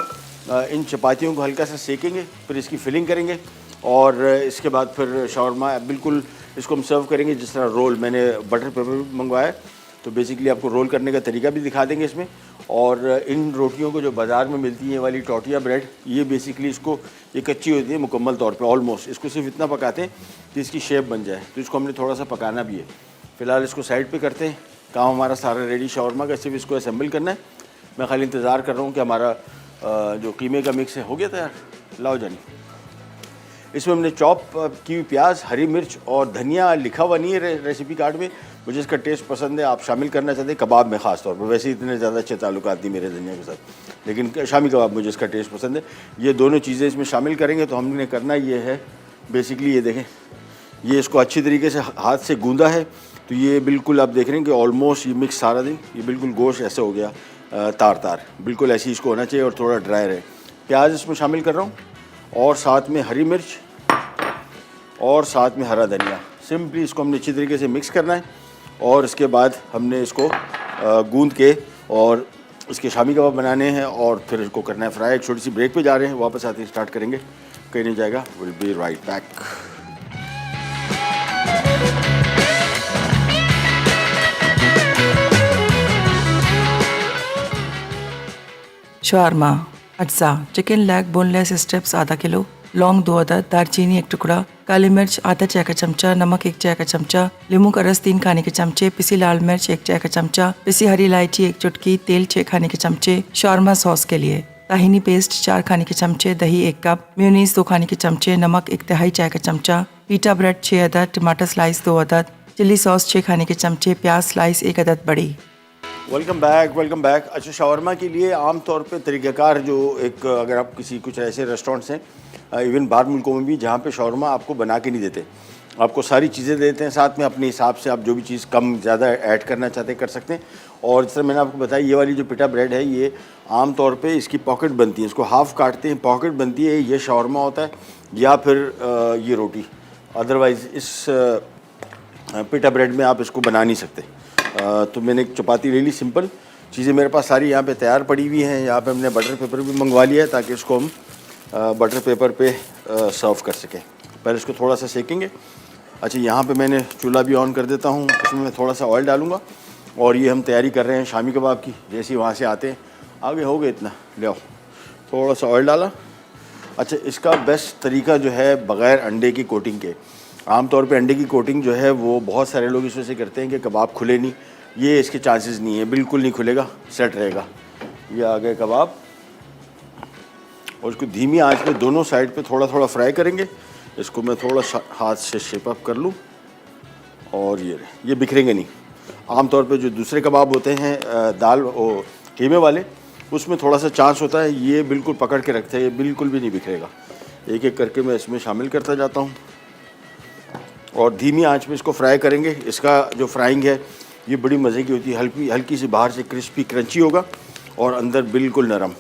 Speaker 1: इन चपातियों को हल्का सा सेकेंगे, फिर इसकी फिलिंग करेंगे और इसके बाद फिर शावरमा बिल्कुल इसको हम सर्व करेंगे जिस तरह रोल। मैंने बटर पेपर मंगवाया, तो बेसिकली आपको रोल करने का तरीका भी दिखा देंगे इसमें। और इन रोटियों को जो बाज़ार में मिलती है वाली टोटिया ब्रेड, ये बेसिकली इसको, ये कच्ची होती है मुकम्मल तौर पे ऑलमोस्ट। इसको सिर्फ इतना पकाते हैं कि इसकी शेप बन जाए, तो इसको हमने थोड़ा सा पकाना भी है। फ़िलहाल इसको साइड पे करते हैं। काम हमारा सारा रेडी शावरमा का, सिर्फ इसको असेंबल करना है। मैं खाली इंतज़ार कर रहा हूँ कि हमारा जो कीमे का मिक्स है हो गया तैयार। लाओ जानी। इसमें हमने चॉप की हुई प्याज, हरी मिर्च और धनिया लिखा हुआ नहीं है रेसिपी कार्ड में, मुझे इसका टेस्ट पसंद है। आप शामिल करना चाहते हैं कबाब में ख़ास तौर पर, वैसे इतने ज़्यादा अच्छे ताल्लुकात नहीं मेरे धनिया के साथ, लेकिन शामी कबाब मुझे इसका टेस्ट पसंद है। ये दोनों चीज़ें इसमें शामिल करेंगे। तो हमने करना ये है बेसिकली, ये देखें, ये इसको अच्छी तरीके से हाथ से गूंदा है, तो ये बिल्कुल आप देख रहे हैं कि ऑलमोस्ट ये मिक्स सारा दिन, ये बिल्कुल गोश्त ऐसे हो गया तार तार, बिल्कुल ऐसे ही इसको होना चाहिए और थोड़ा ड्राई रहे। प्याज इसमें शामिल कर रहा हूँ और साथ में हरी मिर्च और साथ में हरा धनिया। सिंपली इसको हमने अच्छी तरीके से मिक्स करना है और इसके बाद हमने इसको गूंद के और इसके शामी कबाब बनाने हैं और फिर इसको करना है फ्राई। एक छोटी सी ब्रेक पे जा रहे हैं, वापस आते ही स्टार्ट करेंगे, कहीं नहीं जाएगा। Will be right back.
Speaker 2: Shawarma, अज्जा, चिकन लेग बोनलेस स्ट्रिप्स आधा किलो, लौंग 2 अदद, दालचीनी 1 टुकड़ा, काली मिर्च आधा चाय का चमचा, नमक 1 चाय का चमचा, नींबू का रस 3 खाने के चमचे, पिसी लाल मिर्च 1 चाय का चमचा, पिसी हरी इलायची 1 चुटकी, तेल 6 खाने के चमचे। शवारमा सॉस के लिए ताहिनी पेस्ट 4 खाने के चमचे, दही 1 कप, मेयोनीज 2 खाने के चमचे, नमक 1 तिहाई चाय का चमचा, पीटा ब्रेड 6 अदद, टमाटर स्लाइस 2 अदद, चिली सॉस 6 खाने के चमचे, प्याज स्लाइस 1 अदद बड़ी।
Speaker 1: Welcome back, welcome back. अच्छा, शावरमा के लिए आम तौर पे तरीक़ाकार जो एक, अगर आप किसी कुछ ऐसे रेस्टोरेंट्स हैं इवन बाहर मुल्कों में भी जहाँ पे शावरमा आपको बना के नहीं देते, आपको सारी चीज़ें देते हैं साथ में, अपने हिसाब से आप जो भी चीज़ कम ज़्यादा ऐड करना चाहते हैं कर सकते हैं। और जैसे मैंने आपको बताया, ये वाली जो पिटा ब्रेड है ये आम तौर पे इसकी पॉकेट बनती है, इसको हाफ़ काटते हैं, पॉकेट बनती है, ये शावरमा होता है या फिर ये रोटी। अदरवाइज़ इस पिटा ब्रेड में आप इसको बना नहीं सकते। तो मैंने एक चपाती ले ली, सिंपल चीज़ें मेरे पास सारी यहाँ पे तैयार पड़ी हुई हैं। यहाँ पे हमने बटर पेपर भी मंगवा लिया है ताकि इसको हम बटर पेपर पे सर्व कर सकें। पहले इसको थोड़ा सा सेकेंगे अच्छा, यहाँ पे मैंने चूल्हा भी ऑन कर देता हूँ। इसमें मैं थोड़ा सा ऑयल डालूँगा और ये हम तैयारी कर रहे हैं शामी कबाब की। जैसे ही वहाँ से आते हैं, आगे हो गए इतना, ले आओ, थोड़ा सा ऑयल डाला। अच्छा, इसका बेस्ट तरीका जो है बग़ैर अंडे की कोटिंग के, आमतौर पे अंडे की कोटिंग जो है वो बहुत सारे लोग इस वजह से करते हैं कि कबाब खुले नहीं। ये इसके चांसेस नहीं है, बिल्कुल नहीं खुलेगा, सेट रहेगा। ये आ गए कबाब और इसको धीमी आंच पे दोनों साइड पे थोड़ा थोड़ा फ्राई करेंगे। इसको मैं थोड़ा हाथ से शेप अप कर लूँ और ये बिखरेंगे नहीं। आमतौर पे जो दूसरे कबाब होते हैं दाल और कीमे वाले, उसमें थोड़ा सा चांस होता है। ये बिल्कुल पकड़ के रखते हैं, ये बिल्कुल भी नहीं बिखरेगा। एक एक करके मैं इसमें शामिल करता जाता हूँ और धीमी आंच पे इसको फ्राई करेंगे। इसका जो फ्राइंग है ये बड़ी मज़े की होती है। हल्की हल्की सी बाहर से क्रिस्पी क्रंची होगा और अंदर बिल्कुल नरम।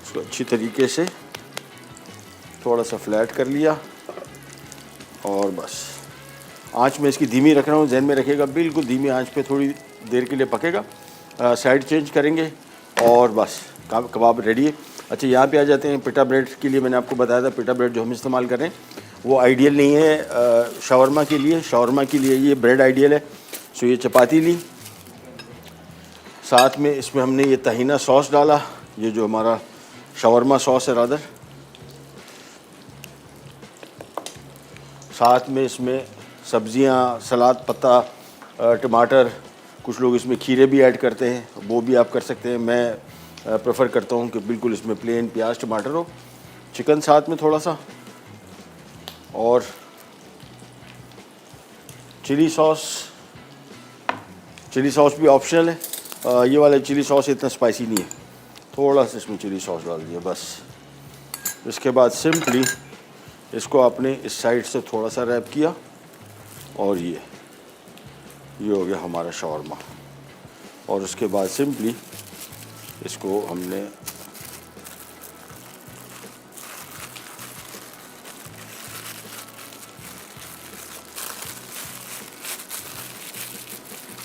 Speaker 1: इसको अच्छी तरीके से थोड़ा सा फ्लैट कर लिया और बस आंच में इसकी धीमी रख रहा हूँ, जहन में रखिएगा, बिल्कुल धीमी आंच पे थोड़ी देर के लिए पकेगा। साइड चेंज करेंगे और बस कबाब रेडी है। अच्छा, यहाँ पे आ जाते हैं पिटा ब्रेड के लिए। मैंने आपको बताया था पिटा ब्रेड जो हम इस्तेमाल कर रहे हैं वो आइडियल नहीं है शवरमा के लिए। शवरमा के लिए ये ब्रेड आइडियल है। सो ये चपाती ली, साथ में इसमें हमने ये तहीना सॉस डाला, ये जो हमारा शवरमा सॉस है रादर। साथ में इसमें सब्जियां, सलाद पत्ता, टमाटर, कुछ लोग इसमें खीरे भी ऐड करते हैं, वो भी आप कर सकते हैं। मैं प्रेफर करता हूँ कि बिल्कुल इसमें प्लेन प्याज टमाटर हो। चिकन साथ में थोड़ा सा और चिली सॉस भी ऑप्शनल है। ये वाला चिली सॉस इतना स्पाइसी नहीं है, थोड़ा सा इसमें चिली सॉस डाल दिया बस। इसके बाद सिंपली इसको आपने इस साइड से थोड़ा सा रैप किया और ये हो गया हमारा शवरमा। और उसके बाद सिंपली इसको हमने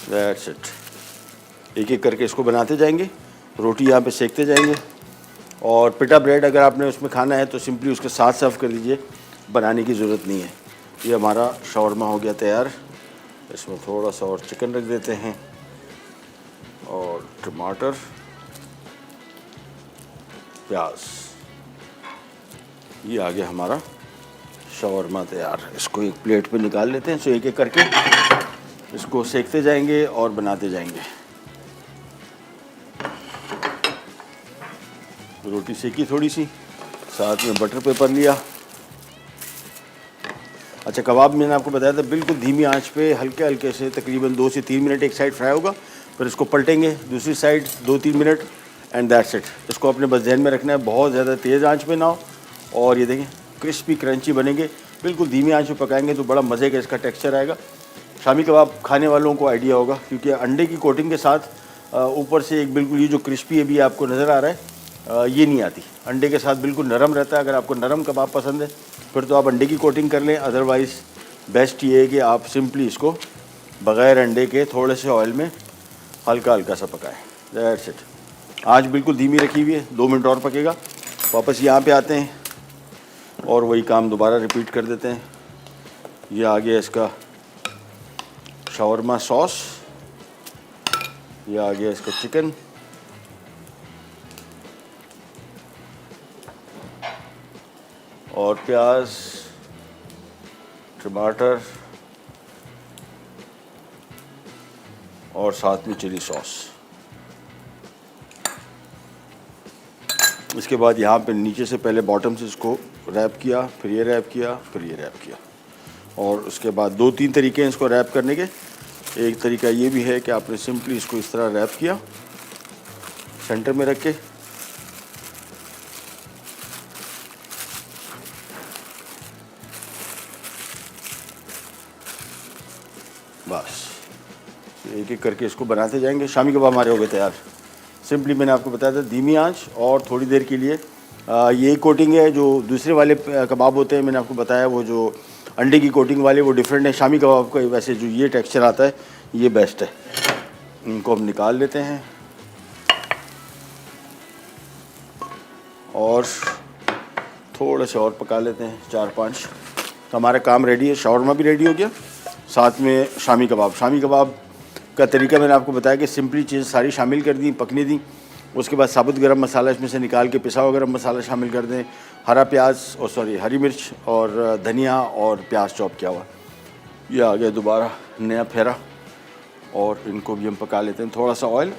Speaker 1: दैट्स इट, एक एक करके इसको बनाते जाएंगे, रोटी यहाँ पे सेकते जाएंगे। और पिटा ब्रेड अगर आपने उसमें खाना है तो सिंपली उसके साथ सर्व कर दीजिए, बनाने की ज़रूरत नहीं है। ये हमारा शवरमा हो गया तैयार। इसमें थोड़ा सा और चिकन रख देते हैं और टमाटर, प्याज। ये आ गया हमारा शवरमा तैयार। इसको एक प्लेट पे निकाल लेते हैं। सो एक एक करके इसको सेकते जाएंगे और बनाते जाएंगे। रोटी सेकी थोड़ी सी, साथ में बटर पेपर लिया। अच्छा, कबाब मैंने आपको बताया था बिल्कुल धीमी आंच पे हल्के हल्के से तकरीबन 2 से 3 मिनट एक साइड फ्राई होगा, फिर इसको पलटेंगे दूसरी side 2-3 minute and that's it. इसको अपने बस ध्यान में रखना है, बहुत ज़्यादा तेज़ आंच पे ना हो। और ये देखें क्रिस्पी क्रंची बनेंगे। बिल्कुल धीमी आंच पे पकाएंगे तो बड़ा मज़े का इसका टेक्सचर आएगा। शामी कबाब खाने वालों को आइडिया होगा, क्योंकि अंडे की कोटिंग के साथ ऊपर से एक बिल्कुल ये जो क्रिस्पी अभी आपको नज़र आ रहा है ये नहीं आती। अंडे के साथ बिल्कुल नरम रहता है। अगर आपको नरम कबाब पसंद है फिर तो आप अंडे की कोटिंग कर लें, अदरवाइज़ बेस्ट ये है कि आप सिंपली इसको बग़ैर अंडे के थोड़े से ऑयल में हल्का हल्का सा पकाएं। That's it. आँच बिल्कुल धीमी रखी हुई है, 2 मिनट और पकेगा। वापस यहाँ पे आते हैं और वही काम दोबारा रिपीट कर देते हैं। ये आ गया इसका शवरमा सॉस, ये आ गया इसका चिकन, और प्याज, टमाटर और साथ में चिली सॉस। इसके बाद यहाँ पे नीचे से पहले बॉटम से इसको रैप किया, फिर ये रैप किया, फिर ये रैप किया। और उसके बाद 2-3 तरीके हैं इसको रैप करने के। एक तरीका ये भी है कि आपने सिंपली इसको इस तरह रैप किया सेंटर में रख के, बस एक एक करके इसको बनाते जाएंगे। शामी कबाब हमारे हो गए तैयार। सिंपली मैंने आपको बताया था धीमी आंच और थोड़ी देर के लिए। ये कोटिंग है जो दूसरे वाले कबाब होते हैं, मैंने आपको बताया वो जो अंडे की कोटिंग वाले वो डिफरेंट है। शामी कबाब का वैसे जो ये टेक्सचर आता है ये बेस्ट है। इनको हम निकाल लेते हैं और थोड़े से और पका लेते हैं, 4-5। तो हमारा काम रेडी है, शॉर्मा भी रेडी हो गया, साथ में शामी कबाब। शामी कबाब का तरीका मैंने आपको बताया कि सिंपली चीज़ सारी शामिल कर दी, पकने दी। उसके बाद साबुत गरम मसाला इसमें से निकाल के पिसा हुआ गरम मसाला शामिल कर दें, हरा प्याज और हरी मिर्च और धनिया और प्याज चॉप किया हुआ। ये आ गया दोबारा नया फेरा, और इनको भी हम पका लेते हैं। थोड़ा सा ऑयल,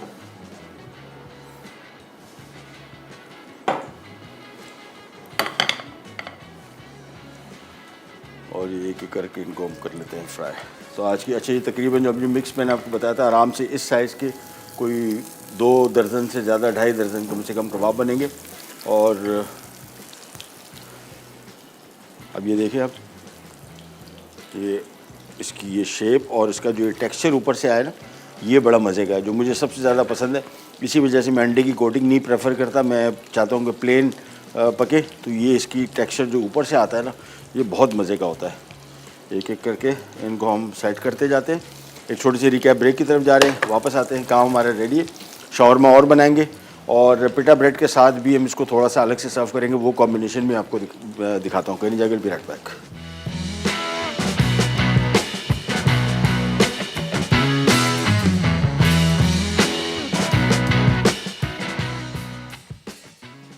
Speaker 1: और ये एक एक करके इनको हम कर लेते हैं फ्राई। तो आज की अच्छी तकरीबन जो अपनी मिक्स मैंने आपको बताया था, आराम से इस साइज़ के कोई 2 दर्जन से ज़्यादा, 2.5 दर्जन कम से कम कबाब बनेंगे। और अब ये देखिए आप, ये इसकी ये शेप और इसका जो ये टेक्सचर ऊपर से आया ना, ये बड़ा मज़े का है, जो मुझे सबसे ज़्यादा पसंद है। इसी वजह से मैं अंडे की कोटिंग नहीं प्रेफर करता, मैं चाहता हूँ कि प्लेन पके। तो ये इसकी टेक्सचर जो ऊपर से आता है ना, ये बहुत मज़े का होता है। एक एक करके इनको हम सेट करते जाते हैं। एक छोटी सी रिकैप ब्रेक की तरफ जा रहे हैं, वापस आते हैं। काम हमारा रेडी है, शॉर्मा और बनाएंगे, और पिटा ब्रेड के साथ भी हम इसको थोड़ा सा अलग से सर्व करेंगे। वो कॉम्बिनेशन में आपको दिखाता हूँ। कहीं नहीं जाएगा, B right back.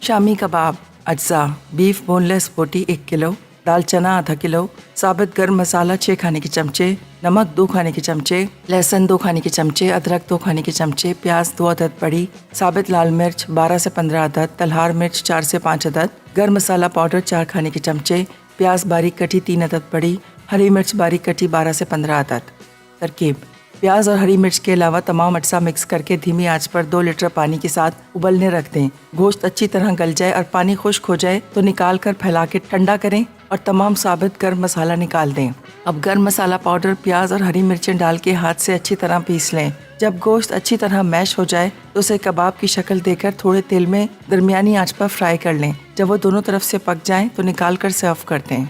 Speaker 2: Shami kabab, अज्जा, बीफ बोनलेस बोटी 1 किलो, दाल चना आधा किलो, साबित गर्म मसाला 6 खाने के चमचे, नमक 2 खाने के चमचे, लहसुन 2 खाने के चमचे, अदरक 2 खाने के चमचे, प्याज 2 अदद बड़ी, साबित लाल मिर्च 12 से 15 अदद, तलहार मिर्च 4 से 5 अदद, गर्म मसाला पाउडर 4 खाने के चमचे, प्याज बारीक कटी 3 अदद बड़ी, हरी मिर्च बारीक कटी 12 से 15 अदद। तरकीब: प्याज और हरी मिर्च के अलावा तमाम अज्जा मिक्स करके धीमी आंच पर 2 लीटर पानी के साथ उबलने रख दें। गोश्त अच्छी तरह गल जाए और पानी खुश्क हो जाए तो निकाल कर फैला के ठंडा करें और तमाम साबित गर्म मसाला निकाल दें। अब गर्म मसाला पाउडर, प्याज और हरी मिर्चें डाल के हाथ से अच्छी तरह पीस लें। जब गोश्त अच्छी तरह मैश हो जाए तो उसे कबाब की शक्ल देकर थोड़े तेल में दरमियानी आंच पर फ्राई कर लें। जब वो दोनों तरफ से पक जाएं तो निकाल कर सर्व कर दें।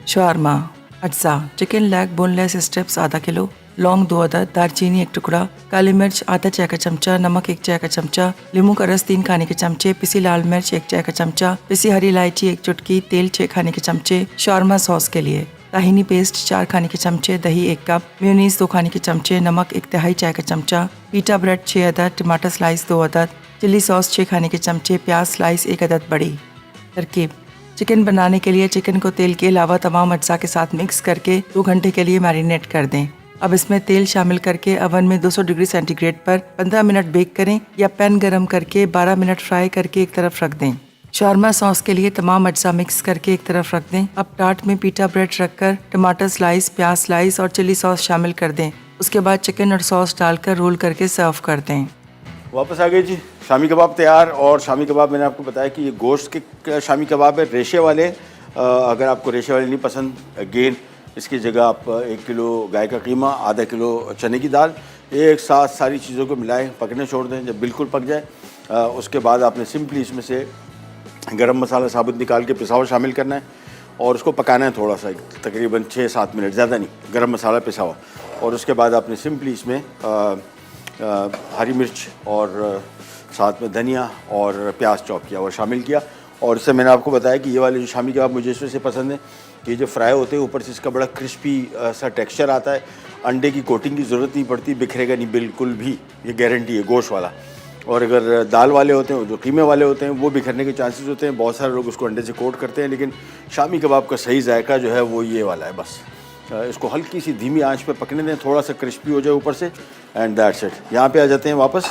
Speaker 2: शवारमा, अज्जा, चिकन लेग बोनलेस स्ट्रिप्स आधा किलो, लौंग 2 अदद, दालचीनी 1 टुकड़ा, काली मिर्च आधा चाय का चमचा, नमक 1 चाय का चमचा, नींबू का रस 3 खाने के चमचे, पिसी लाल मिर्च 1 चाय का चमचा, पिसी हरी इलायची 1 चुटकी, तेल 6 खाने के चमचे। शवारमा सॉस के लिए ताहिनी पेस्ट 4 खाने के चमचे, दही 1 कप, मेयोनीज 2 खाने के चमचे, नमक 1/2 चाय का चमचा, पीटा ब्रेड 6 अदद, टमाटर स्लाइस 2 अदद, चिली सॉस 6 खाने के चमचे, प्याज स्लाइस 1 अदद बड़ी। तरकीब: चिकन बनाने के लिए चिकन को तेल के अलावा तमाम अज्जा के साथ मिक्स करके 2 घंटे के लिए मैरिनेट कर दें। अब इसमें तेल शामिल करके ओवन में 200 डिग्री सेंटीग्रेड पर 15 मिनट बेक करें या पैन गरम करके 12 मिनट फ्राई करके एक तरफ रख दें। शवारमा सॉस के लिए तमाम अज्जा मिक्स करके एक तरफ रख दें। अब टाट में पीटा ब्रेड रखकर टमाटर स्लाइस, प्याज स्लाइस और चिली सॉस शामिल कर दें। उसके बाद चिकन और सॉस डालकर रोल करके सर्व कर दें।
Speaker 1: वापस आ गए जी, शामी कबाब तैयार। और शामी कबाब मैंने आपको बताया कि ये गोश्त के शामी कबाब है, रेशे वाले। अगर आपको रेशे वाले नहीं पसंद, अगेन इसकी जगह आप 1 किलो गाय का कीमा, आधा किलो चने की दाल, एक साथ सारी चीज़ों को मिलाएं, पकने छोड़ दें। जब बिल्कुल पक जाए उसके बाद आपने सिंपली इसमें से गरम मसाला साबुत निकाल के पिसा हुआ शामिल करना है और उसको पकाना है थोड़ा सा, तकरीबन 6-7 मिनट, ज़्यादा नहीं, गरम मसाला पिसा हुआ। और उसके बाद आपने सिंपली इसमें हरी मिर्च और साथ में धनिया और प्याज चॉप किया और शामिल किया। और इससे मैंने आपको बताया कि ये वाले जो शामी कबाब मुझे इस वजह से पसंद है कि जो फ्राई होते हैं ऊपर से इसका बड़ा क्रिस्पी सा टेक्सचर आता है। अंडे की कोटिंग की ज़रूरत नहीं पड़ती, बिखरेगा नहीं बिल्कुल भी, ये गारंटी है गोश्त वाला। और अगर दाल वाले होते हैं, जो कीमे वाले होते हैं, वो बिखरने के चांसेस होते हैं। बहुत सारे लोग उसको अंडे से कोट करते हैं, लेकिन शामी कबाब का सही जायका जो है वो ये वाला है। बस इसको हल्की सी धीमी आंच पे पकने दें, थोड़ा सा क्रिस्पी हो जाए ऊपर से, एंड दैट्स इट। यहाँ पे आ जाते हैं वापस।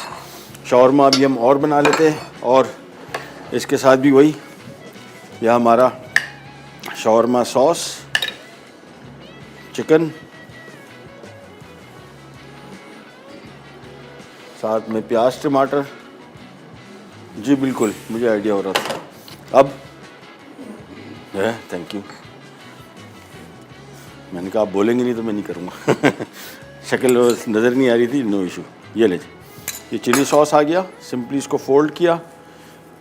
Speaker 1: शवारमा भी हम और बना लेते हैं, और इसके साथ भी वही, यह हमारा शवारमा सॉस, चिकन, साथ में प्याज टमाटर। जी बिल्कुल, मुझे आइडिया हो रहा था। अब थैंक यू, मैंने कहा आप बोलेंगे नहीं तो मैं नहीं करूँगा। शक्ल नज़र नहीं आ रही थी, नो इशू। ये ले, ये चिली सॉस आ गया, सिंपली इसको फोल्ड किया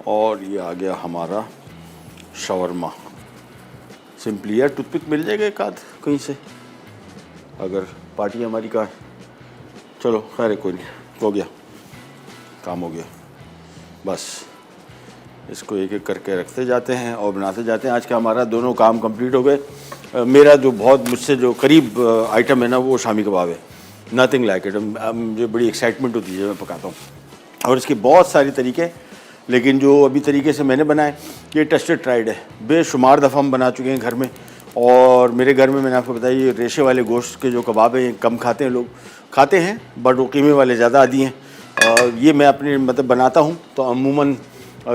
Speaker 1: और ये आ गया हमारा शवारमा। सिंपली यार टूथपिक मिल जाएगा एक आध कहीं से, अगर पार्टी हमारी का। चलो खैर, कोई नहीं, हो गया, काम हो गया। बस इसको एक एक करके रखते जाते हैं और बनाते जाते हैं। आज का हमारा दोनों काम कंप्लीट हो गए। मेरा जो बहुत मुझसे जो करीब आइटम है ना वो शामी कबाब है। Nothing like it. मुझे बड़ी एक्साइटमेंट होती है जब मैं पकाता हूँ। और इसके बहुत सारे तरीके, लेकिन जो अभी तरीके से मैंने बनाए ये टेस्टेड ट्राइड है। बेशुमार दफ़ा हम बना चुके हैं घर में। और मेरे घर में मैंने आपको बताया ये रेशे वाले गोश्त के जो कबाब हैं ये कम खाते हैं, लोग खाते हैं बट वो कीमे वाले ज़्यादा आदि हैं। ये मैं अपने मतलब बनाता हूँ तो अमूमन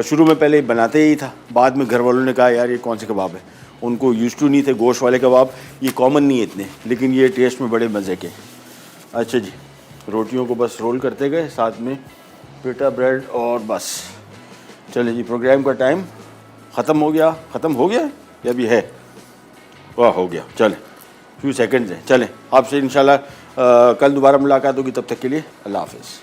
Speaker 1: शुरू में पहले बनाते ही था, बाद में घर वालों ने कहा यार ये कौन से कबाब है, उनको यूज टू नहीं थे गोश्त वाले कबाब, ये कॉमन नहीं है इतने, लेकिन ये टेस्ट में बड़े मज़े के। अच्छा जी, रोटियों को बस रोल करते गए, साथ में पेटा ब्रेड और बस। चले जी, प्रोग्राम का टाइम ख़त्म हो गया या भी है? वाह, हो गया। चलें, फ्यू सेकंड्स हैं। चलें, आपसे इंशाल्लाह कल दोबारा मुलाकात होगी। तब तक के लिए अल्लाह हाफ़िज़।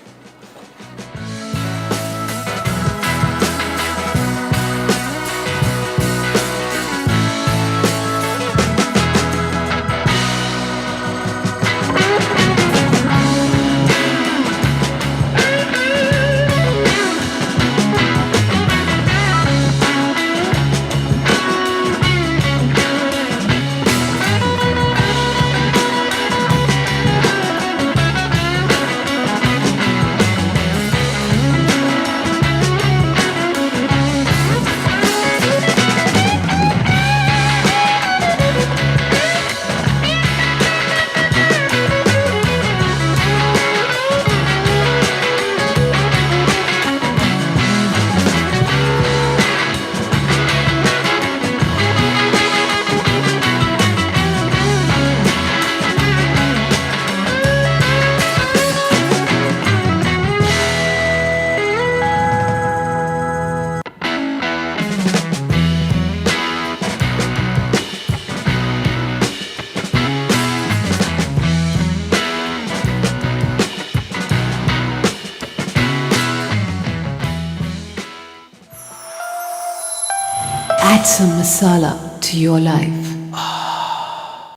Speaker 4: Add some masala to your life.